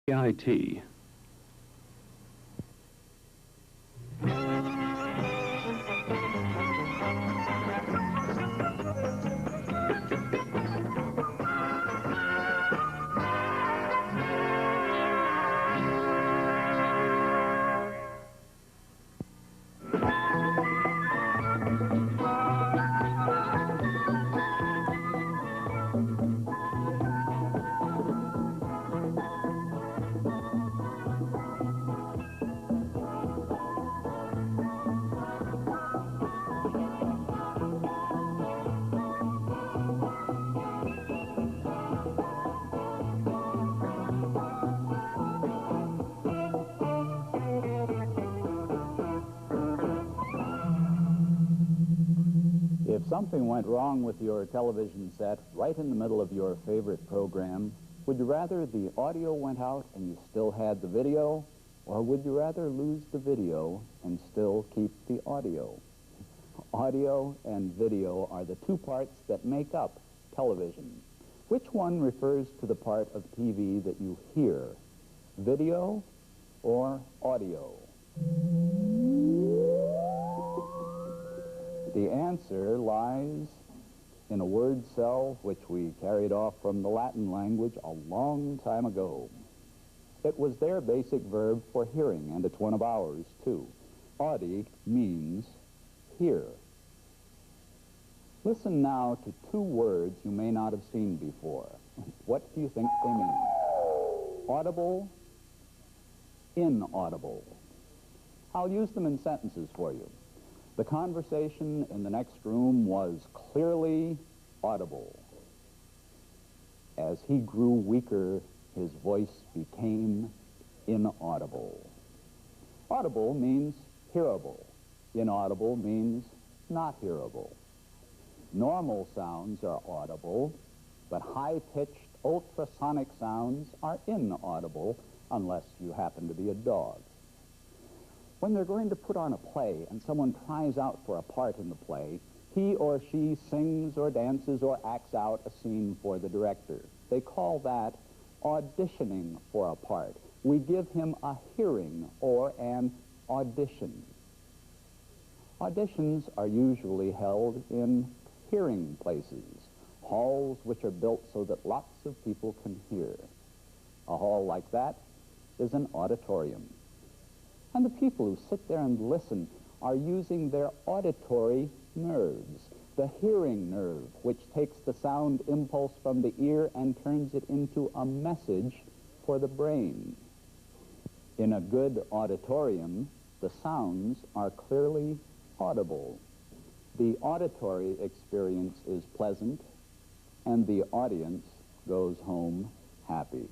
IT. If something went wrong with your television set right in the middle of your favorite program, would you rather the audio went out and you still had the video, or would you rather lose the video and still keep the audio? Audio and video are the two parts that make up television. Which one refers to the part of TV that you hear, video or audio? The answer lies in a word cell which we carried off from the Latin language a long time ago. It was their basic verb for hearing, and it's one of ours, too. Audi means hear. Listen now to two words you may not have seen before. What do you think they mean? Audible, inaudible. I'll use them in sentences for you. The conversation in the next room was clearly audible. As he grew weaker, his voice became inaudible. Audible means hearable. Inaudible means not hearable. Normal sounds are audible, but high-pitched ultrasonic sounds are inaudible unless you happen to be a dog. When they're going to put on a play and someone tries out for a part in the play, he or she sings or dances or acts out a scene for the director. They call that auditioning for a part. We give him a hearing or an audition. Auditions are usually held in hearing places, halls which are built so that lots of people can hear. A hall like that is an auditorium. And the people who sit there and listen are using their auditory nerves, the hearing nerve, which takes the sound impulse from the ear and turns it into a message for the brain. In a good auditorium, the sounds are clearly audible. The auditory experience is pleasant, and the audience goes home happy.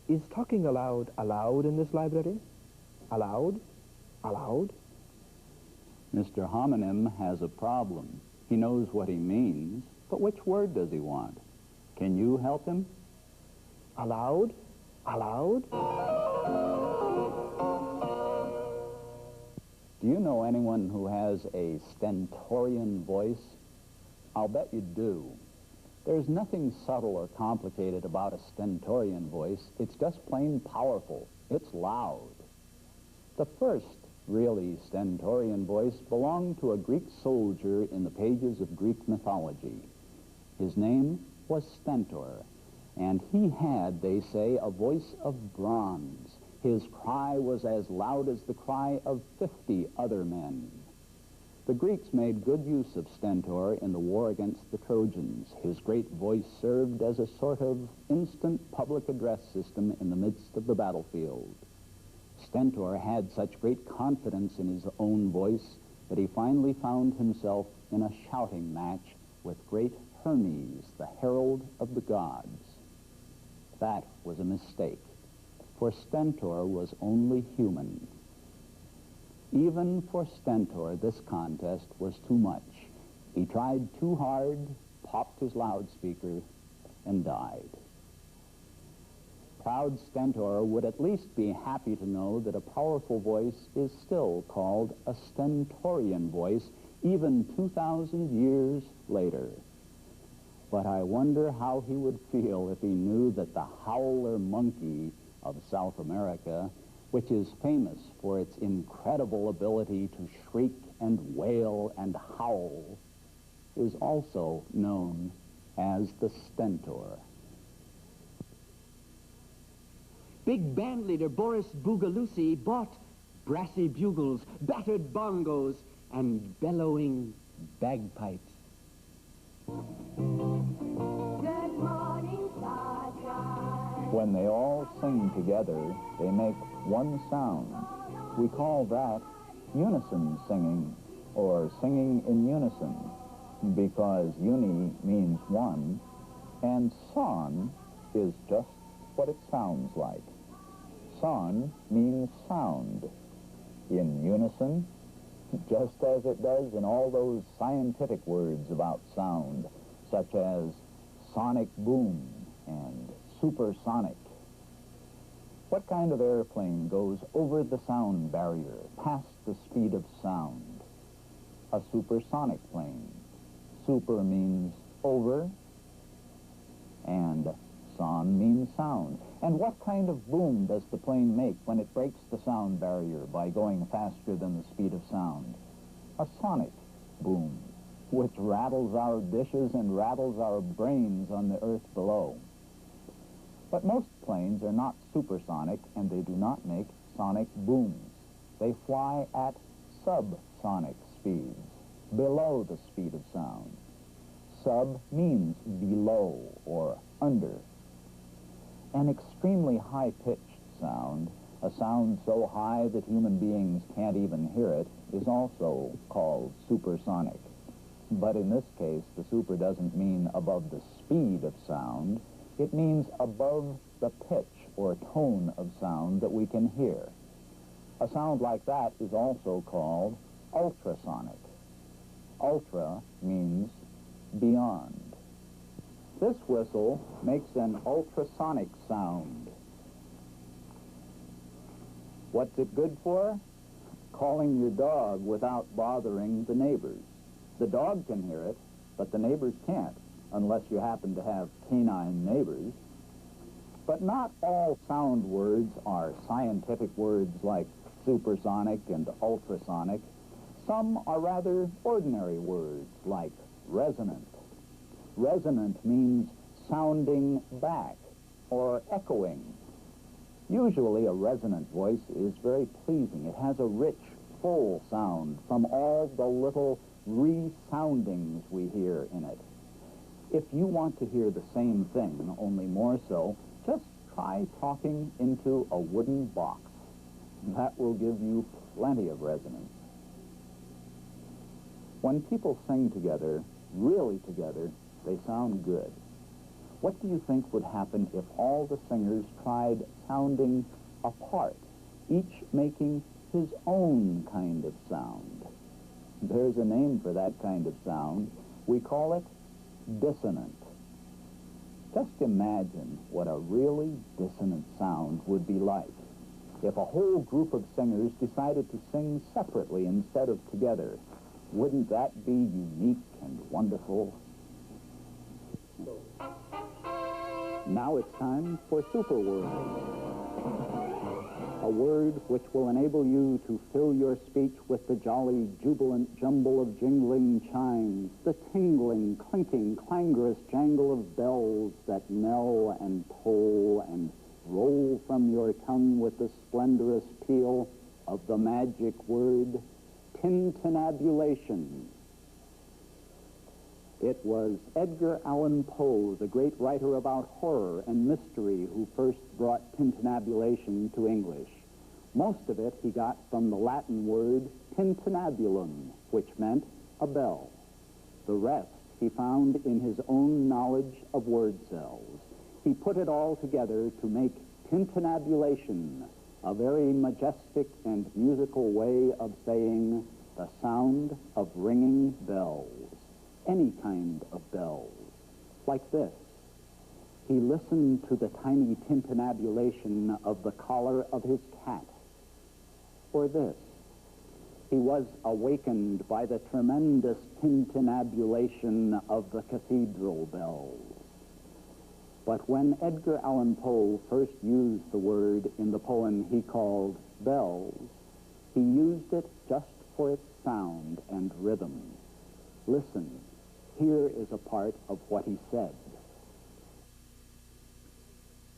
Is talking aloud allowed in this library? Allowed? Allowed? Mr. Homonym has a problem. He knows what he means, but which word does he want? Can you help him? Allowed? Allowed? Do you know anyone who has a stentorian voice? I'll bet you do. There's nothing subtle or complicated about a stentorian voice. It's just plain powerful. It's loud. The first really stentorian voice belonged to a Greek soldier in the pages of Greek mythology. His name was Stentor, and he had, they say, a voice of bronze. His cry was as loud as the cry of 50 other men. The Greeks made good use of Stentor in the war against the Trojans. His great voice served as a sort of instant public address system in the midst of the battlefield. Stentor had such great confidence in his own voice that he finally found himself in a shouting match with great Hermes, the herald of the gods. That was a mistake, for Stentor was only human. Even for Stentor, this contest was too much. He tried too hard, popped his loudspeaker, and died. Proud Stentor would at least be happy to know that a powerful voice is still called a stentorian voice, even 2,000 years later. But I wonder how he would feel if he knew that the howler monkey of South America, which is famous for its incredible ability to shriek and wail and howl, is also known as the stentor. Big band leader Boris Bugalusi bought brassy bugles, battered bongos, and bellowing bagpipes. Good morning, sunshine. When they all sing together, they make one sound. We call that unison singing, or singing in unison, because uni means one, and son is just what it sounds like. Son means sound. In unison, just as it does in all those scientific words about sound, such as sonic boom and supersonic. What kind of airplane goes over the sound barrier, past the speed of sound? A supersonic plane. Super means over, and son means sound. And what kind of boom does the plane make when it breaks the sound barrier by going faster than the speed of sound? A sonic boom, which rattles our dishes and rattles our brains on the earth below. But most planes are not supersonic, and they do not make sonic booms. They fly at subsonic speeds, below the speed of sound. Sub means below or under. An extremely high-pitched sound, a sound so high that human beings can't even hear it, is also called supersonic. But in this case, the super doesn't mean above the speed of sound. It means above the pitch or tone of sound that we can hear. A sound like that is also called ultrasonic. Ultra means beyond. This whistle makes an ultrasonic sound. What's it good for? Calling your dog without bothering the neighbors. The dog can hear it, but the neighbors can't, unless you happen to have canine neighbors. But not all sound words are scientific words like supersonic and ultrasonic. Some are rather ordinary words like resonant. Resonant means sounding back or echoing. Usually a resonant voice is very pleasing. It has a rich, full sound from all the little resoundings we hear in it. If you want to hear the same thing, only more so, just try talking into a wooden box. That will give you plenty of resonance. When people sing together, really together, they sound good. What do you think would happen if all the singers tried sounding apart, each making his own kind of sound? There's a name for that kind of sound. We call it dissonant. Just imagine what a really dissonant sound would be like if a whole group of singers decided to sing separately instead of together. Wouldn't that be unique and wonderful? Now it's time for Super Words. A word which will enable you to fill your speech with the jolly, jubilant jumble of jingling chimes, the tingling, clinking, clangorous jangle of bells that knell and toll and roll from your tongue with the splendorous peal of the magic word, tintinnabulation. It was Edgar Allan Poe, the great writer about horror and mystery, who first brought tintinnabulation to English. Most of it he got from the Latin word tintinnabulum, which meant a bell. The rest he found in his own knowledge of word cells. He put it all together to make tintinnabulation a very majestic and musical way of saying the sound of ringing bells. Any kind of bells, like this. He listened to the tiny tintinnabulation of the collar of his cat. Or this. He was awakened by the tremendous tintinnabulation of the cathedral bells. But when Edgar Allan Poe first used the word in the poem he called Bells, he used it just for its sound and rhythm. Listen, here is a part of what he said.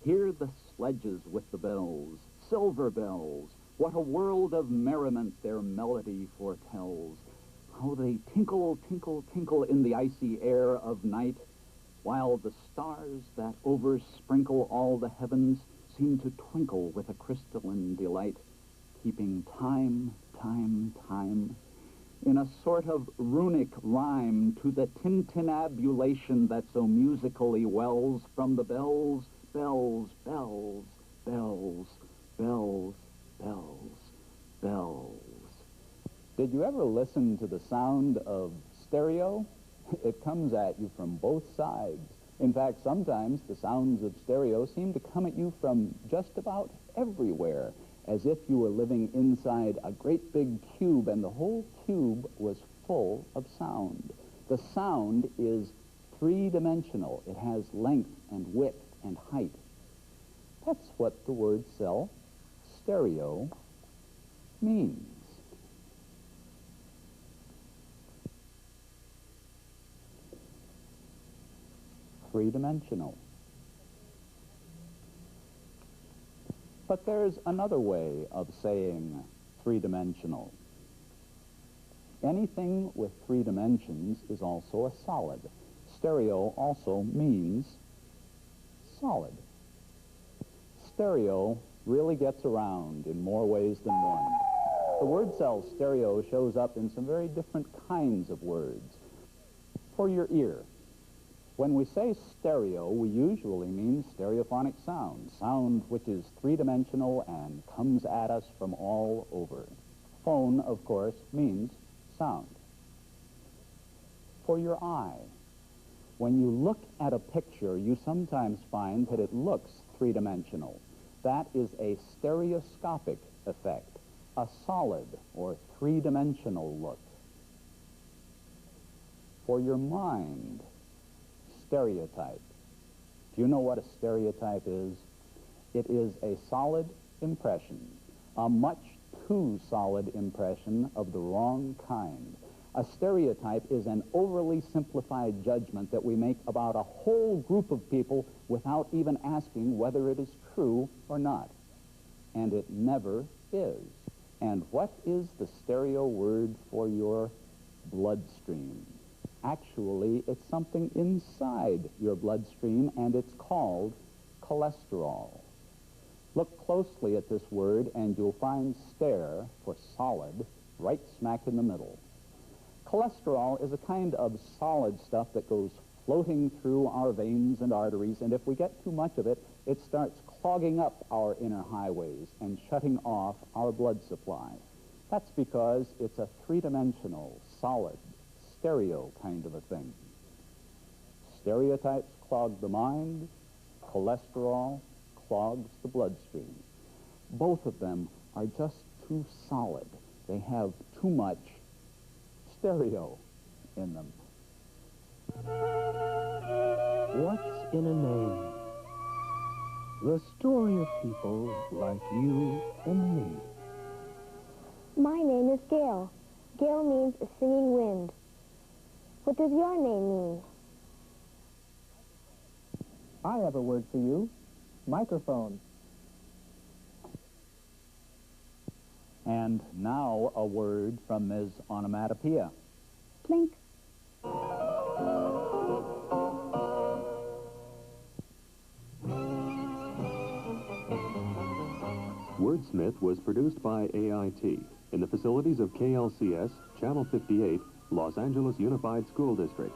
Hear the sledges with the bells, silver bells. What a world of merriment their melody foretells. How they tinkle, tinkle, tinkle in the icy air of night, while the stars that oversprinkle all the heavens seem to twinkle with a crystalline delight, keeping time, time, time, in a sort of runic rhyme to the tintinnabulation that so musically wells from the bells, bells, bells, bells, bells, bells, bells. Did you ever listen to the sound of stereo? It comes at you from both sides. In fact, sometimes the sounds of stereo seem to come at you from just about everywhere, as if you were living inside a great big cube and the whole cube was full of sound. The sound is three-dimensional. It has length and width and height. That's what the word stereo means. Three-dimensional. But there's another way of saying three-dimensional. Anything with three dimensions is also a solid. Stereo also means solid. Stereo really gets around in more ways than one. The word stereo shows up in some very different kinds of words. For your ear, when we say stereo, we usually mean stereophonic sound, sound which is three-dimensional and comes at us from all over. Phone, of course, means sound. For your eye, when you look at a picture, you sometimes find that it looks three-dimensional. That is a stereoscopic effect, a solid or three-dimensional look. For your mind, stereotype. Do you know what a stereotype is? It is a solid impression, a much too solid impression of the wrong kind. A stereotype is an overly simplified judgment that we make about a whole group of people without even asking whether it is true or not. And it never is. And what is the stereo word for your bloodstream? Actually, it's something inside your bloodstream, and it's called cholesterol. Look closely at this word, and you'll find stare for solid right smack in the middle. Cholesterol is a kind of solid stuff that goes floating through our veins and arteries, and if we get too much of it, it starts clogging up our inner highways and shutting off our blood supply. That's because it's a three-dimensional, solid, stereo kind of a thing. Stereotypes clog the mind, cholesterol clogs the bloodstream. Both of them are just too solid. They have too much stereo in them. What's in a name? The story of people like you and me. My name is Gale. Gale means a singing wind. What does your name mean? I have a word for you. Microphone. And now a word from Ms. Onomatopoeia. Plink. Wordsmith was produced by AIT in the facilities of KLCS, Channel 58, Los Angeles Unified School District.